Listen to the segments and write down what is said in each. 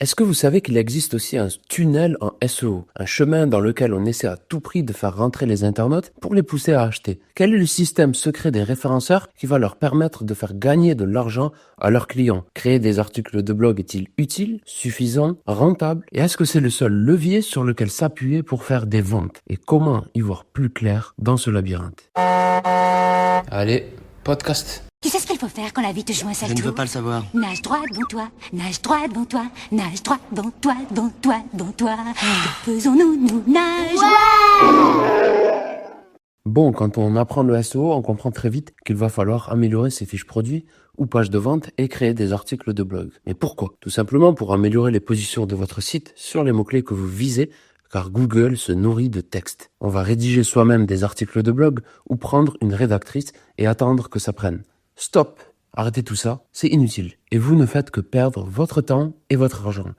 Est-ce que vous savez qu'il existe aussi un tunnel en SEO, un chemin dans lequel on essaie à tout prix de faire rentrer les internautes pour les pousser à acheter? Quel est le système secret des référenceurs qui va leur permettre de faire gagner de l'argent à leurs clients? Créer des articles de blog est-il utile, suffisant, rentable? Et est-ce que c'est le seul levier sur lequel s'appuyer pour faire des ventes? Et comment y voir plus clair dans ce labyrinthe? Allez, podcast. Tu sais ce qu'il faut faire quand la vie te joue un sale Je ne tour? veux pas le savoir. Nage droit devant toi, nage droit devant toi, nage droit devant toi, devant toi, devant toi. Que faisons-nous, nous nage? Bon, quand on apprend le SEO, on comprend très vite qu'il va falloir améliorer ses fiches produits ou pages de vente et créer des articles de blog. Mais pourquoi? Tout simplement pour améliorer les positions de votre site sur les mots-clés que vous visez, car Google se nourrit de texte. On va rédiger soi-même des articles de blog ou prendre une rédactrice et attendre que ça prenne. Stop! Arrêtez tout ça, c'est inutile. Et vous ne faites que perdre votre temps et votre argent.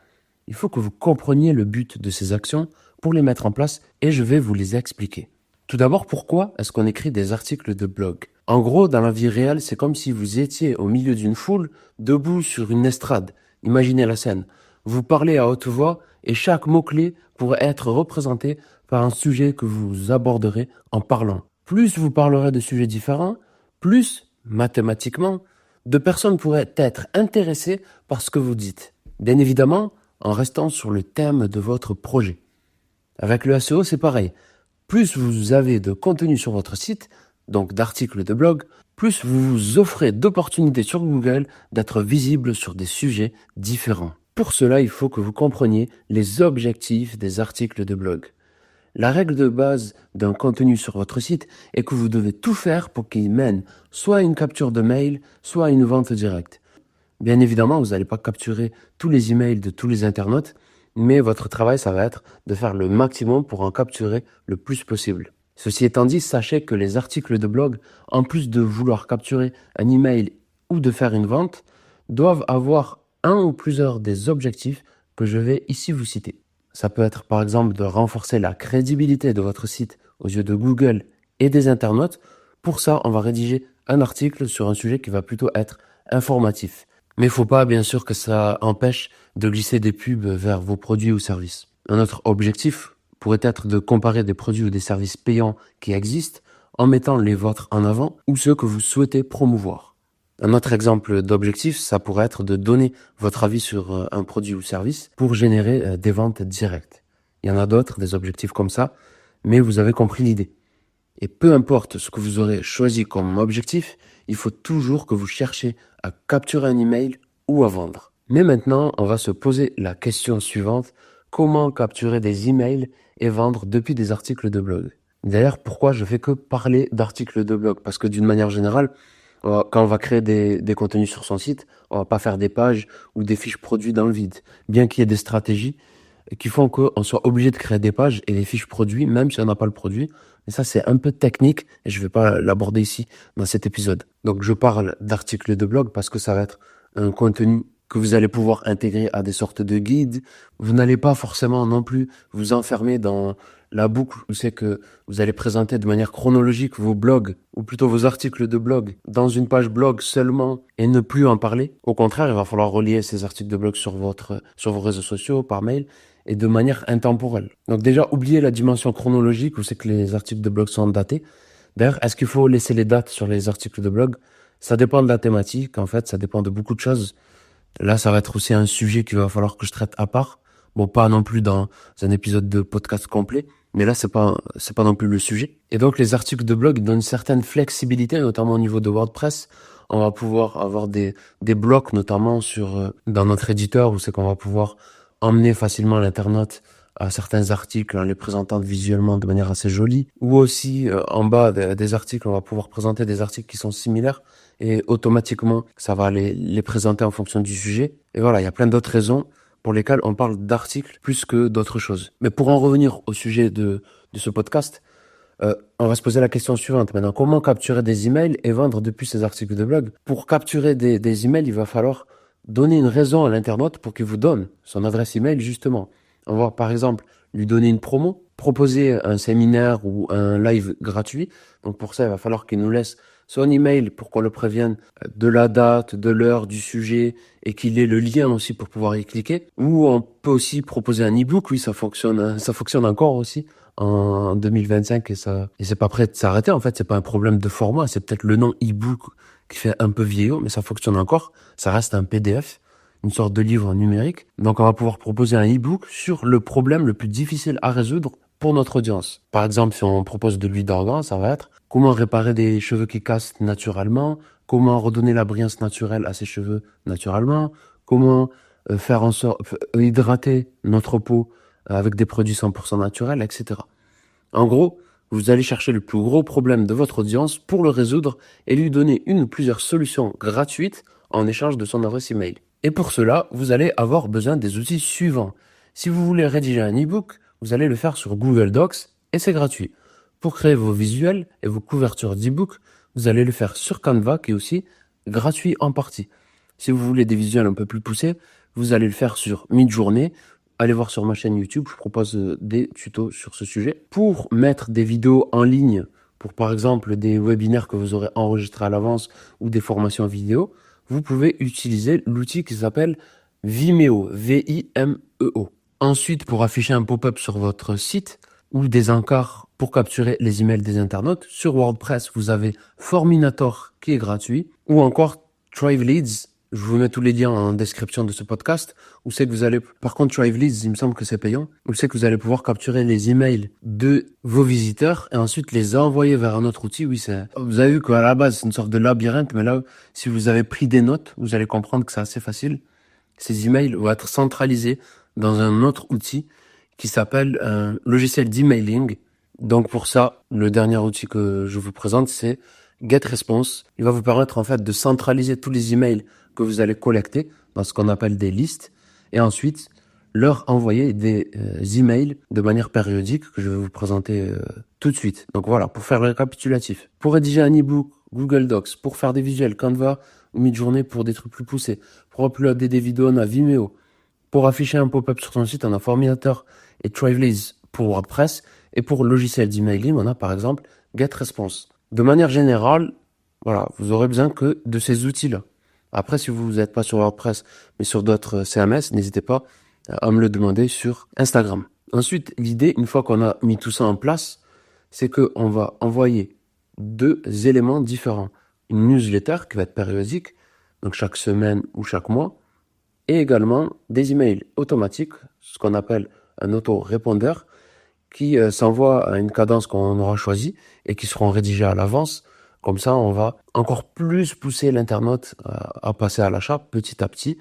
Il faut que vous compreniez le but de ces actions pour les mettre en place et je vais vous les expliquer. Tout d'abord, pourquoi est-ce qu'on écrit des articles de blog? En gros, dans la vie réelle, c'est comme si vous étiez au milieu d'une foule, debout sur une estrade. Imaginez la scène. Vous parlez à haute voix et chaque mot-clé pourrait être représenté par un sujet que vous aborderez en parlant. Plus vous parlerez de sujets différents, plus, mathématiquement, de personnes pourraient être intéressées par ce que vous dites. Bien évidemment, en restant sur le thème de votre projet. Avec le SEO, c'est pareil. Plus vous avez de contenu sur votre site, donc d'articles de blog, plus vous vous offrez d'opportunités sur Google d'être visible sur des sujets différents. Pour cela, il faut que vous compreniez les objectifs des articles de blog. La règle de base d'un contenu sur votre site est que vous devez tout faire pour qu'il mène soit à une capture de mail, soit à une vente directe. Bien évidemment, vous n'allez pas capturer tous les emails de tous les internautes, mais votre travail, ça va être de faire le maximum pour en capturer le plus possible. Ceci étant dit, sachez que les articles de blog, en plus de vouloir capturer un email ou de faire une vente, doivent avoir un ou plusieurs des objectifs que je vais ici vous citer. Ça peut être par exemple de renforcer la crédibilité de votre site aux yeux de Google et des internautes. Pour ça, on va rédiger un article sur un sujet qui va plutôt être informatif. Mais il ne faut pas, bien sûr, que ça empêche de glisser des pubs vers vos produits ou services. Un autre objectif pourrait être de comparer des produits ou des services payants qui existent en mettant les vôtres en avant ou ceux que vous souhaitez promouvoir. Un autre exemple d'objectif, ça pourrait être de donner votre avis sur un produit ou service pour générer des ventes directes. Il y en a d'autres, des objectifs comme ça, mais vous avez compris l'idée. Et peu importe ce que vous aurez choisi comme objectif, il faut toujours que vous cherchiez à capturer un email ou à vendre. Mais maintenant, on va se poser la question suivante. Comment capturer des emails et vendre depuis des articles de blog? D'ailleurs, pourquoi je fais que parler d'articles de blog? Parce que d'une manière générale, quand on va créer des contenus sur son site, on va pas faire des pages ou des fiches produits dans le vide. Bien qu'il y ait des stratégies qui font qu'on soit obligé de créer des pages et des fiches produits, même si on n'a pas le produit. Mais ça, c'est un peu technique et je vais pas l'aborder ici dans cet épisode. Donc, je parle d'articles de blog parce que ça va être un contenu que vous allez pouvoir intégrer à des sortes de guides. Vous n'allez pas forcément non plus vous enfermer dans la boucle où c'est que vous allez présenter de manière chronologique vos blogs, ou plutôt vos articles de blog, dans une page blog seulement et ne plus en parler. Au contraire, il va falloir relier ces articles de blog sur vos réseaux sociaux, par mail, et de manière intemporelle. Donc déjà, oubliez la dimension chronologique où c'est que les articles de blog sont datés. D'ailleurs, est-ce qu'il faut laisser les dates sur les articles de blog? Ça dépend de la thématique, en fait, ça dépend de beaucoup de choses. Là, ça va être aussi un sujet qu'il va falloir que je traite à part. Bon, pas non plus dans un épisode de podcast complet, mais là, c'est pas non plus le sujet. Et donc, les articles de blog donnent une certaine flexibilité, notamment au niveau de WordPress. On va pouvoir avoir des blocs, notamment dans notre éditeur, où c'est qu'on va pouvoir emmener facilement l'internaute à certains articles en les présentant visuellement de manière assez jolie. Ou aussi, en bas des articles, on va pouvoir présenter des articles qui sont similaires et automatiquement, ça va les présenter en fonction du sujet. Et voilà, il y a plein d'autres raisons pour lesquelles on parle d'articles plus que d'autres choses. Mais pour en revenir au sujet de ce podcast, on va se poser la question suivante maintenant. Comment capturer des emails et vendre depuis ces articles de blog? Pour capturer des emails, il va falloir donner une raison à l'internaute pour qu'il vous donne son adresse email, justement. On va, par exemple, lui donner une promo, proposer un séminaire ou un live gratuit. Donc, pour ça, il va falloir qu'il nous laisse son email pour qu'on le prévienne de la date, de l'heure, du sujet et qu'il ait le lien aussi pour pouvoir y cliquer. Ou on peut aussi proposer un e-book. Oui, ça fonctionne encore aussi en 2025 et c'est pas prêt de s'arrêter. En fait, c'est pas un problème de format, c'est peut-être le nom e-book qui fait un peu vieillot, mais ça fonctionne encore. Ça reste un PDF, une sorte de livre numérique. Donc, on va pouvoir proposer un e-book sur le problème le plus difficile à résoudre pour notre audience. Par exemple, si on propose de l'huile d'argan, ça va être comment réparer des cheveux qui cassent naturellement, comment redonner la brillance naturelle à ses cheveux naturellement, comment faire en sorte hydrater notre peau avec des produits 100% naturels, etc. En gros, vous allez chercher le plus gros problème de votre audience pour le résoudre et lui donner une ou plusieurs solutions gratuites en échange de son adresse email. Et pour cela, vous allez avoir besoin des outils suivants. Si vous voulez rédiger un e-book, vous allez le faire sur Google Docs et c'est gratuit. Pour créer vos visuels et vos couvertures d'e-book, vous allez le faire sur Canva qui est aussi gratuit en partie. Si vous voulez des visuels un peu plus poussés, vous allez le faire sur Midjourney. Allez voir sur ma chaîne YouTube, je propose des tutos sur ce sujet. Pour mettre des vidéos en ligne, pour par exemple des webinaires que vous aurez enregistrés à l'avance ou des formations vidéo, vous pouvez utiliser l'outil qui s'appelle Vimeo, V-I-M-E-O. Ensuite, pour afficher un pop-up sur votre site ou des encarts pour capturer les emails des internautes, sur WordPress, vous avez Forminator qui est gratuit ou encore Thrive Leads. Je vous mets tous les liens en description de ce podcast. Où c'est que vous allez, par contre, Thrive Leads, il me semble que c'est payant. Où c'est que vous allez pouvoir capturer les emails de vos visiteurs et ensuite les envoyer vers un autre outil. Oui, vous avez vu qu'à la base, c'est une sorte de labyrinthe, mais là, si vous avez pris des notes, vous allez comprendre que c'est assez facile. Ces emails vont être centralisés dans un autre outil qui s'appelle un logiciel d'emailing. Donc pour ça, le dernier outil que je vous présente, c'est GetResponse. Il va vous permettre en fait de centraliser tous les emails que vous allez collecter dans ce qu'on appelle des listes et ensuite leur envoyer des emails de manière périodique que je vais vous présenter tout de suite. Donc voilà, pour faire le récapitulatif. Pour rédiger un e-book, Google Docs, pour faire des visuels, Canva ou Midjourney pour des trucs plus poussés, pour uploader des vidéos, on a Vimeo, pour afficher un pop-up sur ton site, on a Forminator et Thrive pour WordPress, et pour le logiciel d'emailing, on a par exemple GetResponse. De manière générale, voilà, vous aurez besoin que de ces outils-là. Après, si vous n'êtes pas sur WordPress, mais sur d'autres CMS, n'hésitez pas à me le demander sur Instagram. Ensuite, l'idée, une fois qu'on a mis tout ça en place, c'est qu'on va envoyer deux éléments différents. Une newsletter qui va être périodique, donc chaque semaine ou chaque mois, et également des emails automatiques, ce qu'on appelle un auto-répondeur, qui s'envoie à une cadence qu'on aura choisie et qui seront rédigés à l'avance. Comme ça, on va encore plus pousser l'internaute à passer à l'achat petit à petit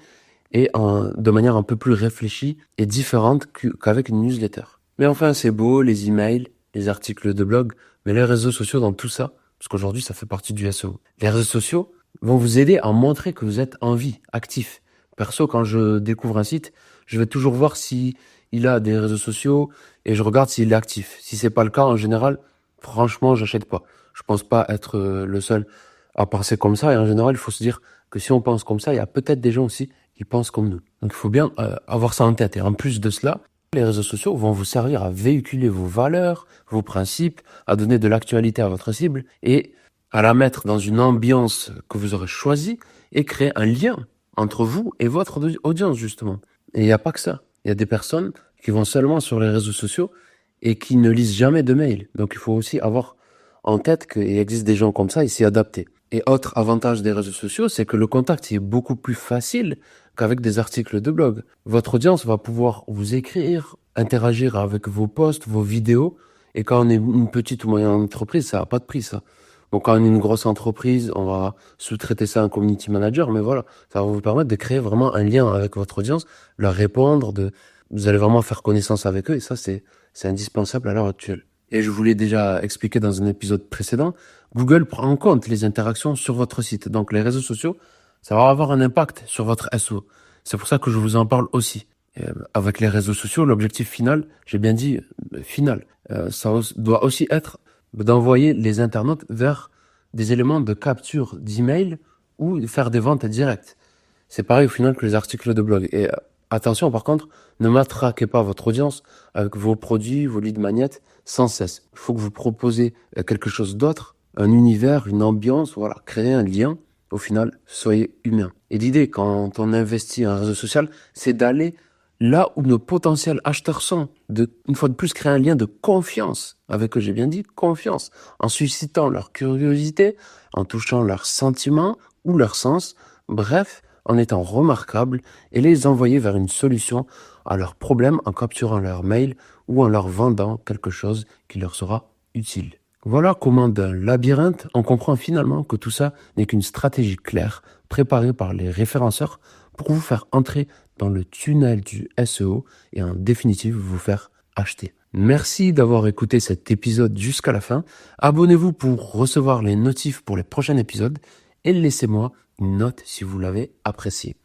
et de manière un peu plus réfléchie et différente qu'avec une newsletter. Mais enfin, c'est beau, les emails, les articles de blog, mais les réseaux sociaux dans tout ça, parce qu'aujourd'hui, ça fait partie du SEO. Les réseaux sociaux vont vous aider à montrer que vous êtes en vie, actif. Perso, quand je découvre un site, je vais toujours voir si il a des réseaux sociaux et je regarde s'il est actif. Si c'est pas le cas, en général, franchement, j'achète pas. Je pense pas être le seul à penser comme ça. Et en général, il faut se dire que si on pense comme ça, il y a peut-être des gens aussi qui pensent comme nous. Donc, il faut bien avoir ça en tête. Et en plus de cela, les réseaux sociaux vont vous servir à véhiculer vos valeurs, vos principes, à donner de l'actualité à votre cible et à la mettre dans une ambiance que vous aurez choisie et créer un lien entre vous et votre audience, justement. Et il n'y a pas que ça. Il y a des personnes qui vont seulement sur les réseaux sociaux et qui ne lisent jamais de mails. Donc, il faut aussi avoir en tête qu'il existe des gens comme ça et s'y adapter. Et autre avantage des réseaux sociaux, c'est que le contact est beaucoup plus facile qu'avec des articles de blog. Votre audience va pouvoir vous écrire, interagir avec vos posts, vos vidéos. Et quand on est une petite ou moyenne entreprise, ça n'a pas de prix, ça. Donc, quand on est une grosse entreprise, on va sous-traiter ça à un community manager. Mais voilà, ça va vous permettre de créer vraiment un lien avec votre audience, leur répondre, vous allez vraiment faire connaissance avec eux. Et ça, c'est indispensable à l'heure actuelle. Et je vous l'ai déjà expliqué dans un épisode précédent, Google prend en compte les interactions sur votre site. Donc, les réseaux sociaux, ça va avoir un impact sur votre SEO. C'est pour ça que je vous en parle aussi. Avec les réseaux sociaux, l'objectif final, j'ai bien dit final, ça doit aussi être d'envoyer les internautes vers des éléments de capture d'email ou de faire des ventes directes. C'est pareil au final que les articles de blog. Et attention, par contre, ne matraquez pas votre audience avec vos produits, vos lead magnets sans cesse. Il faut que vous proposez quelque chose d'autre un univers, une ambiance, voilà, créer un lien. Au final, soyez humain. Et l'idée, quand on investit un réseau social, c'est d'aller là où nos potentiels acheteurs sont. Une fois de plus, créer un lien de confiance. Avec eux, j'ai bien dit confiance. En suscitant leur curiosité, en touchant leurs sentiments ou leur sens. Bref, en étant remarquable et les envoyer vers une solution à leurs problèmes en capturant leur mail ou en leur vendant quelque chose qui leur sera utile. Voilà comment d'un labyrinthe, on comprend finalement que tout ça n'est qu'une stratégie claire, préparée par les référenceurs pour vous faire entrer dans le tunnel du SEO et en définitive vous faire acheter. Merci d'avoir écouté cet épisode jusqu'à la fin. Abonnez-vous pour recevoir les notifs pour les prochains épisodes et laissez-moi une note si vous l'avez apprécié.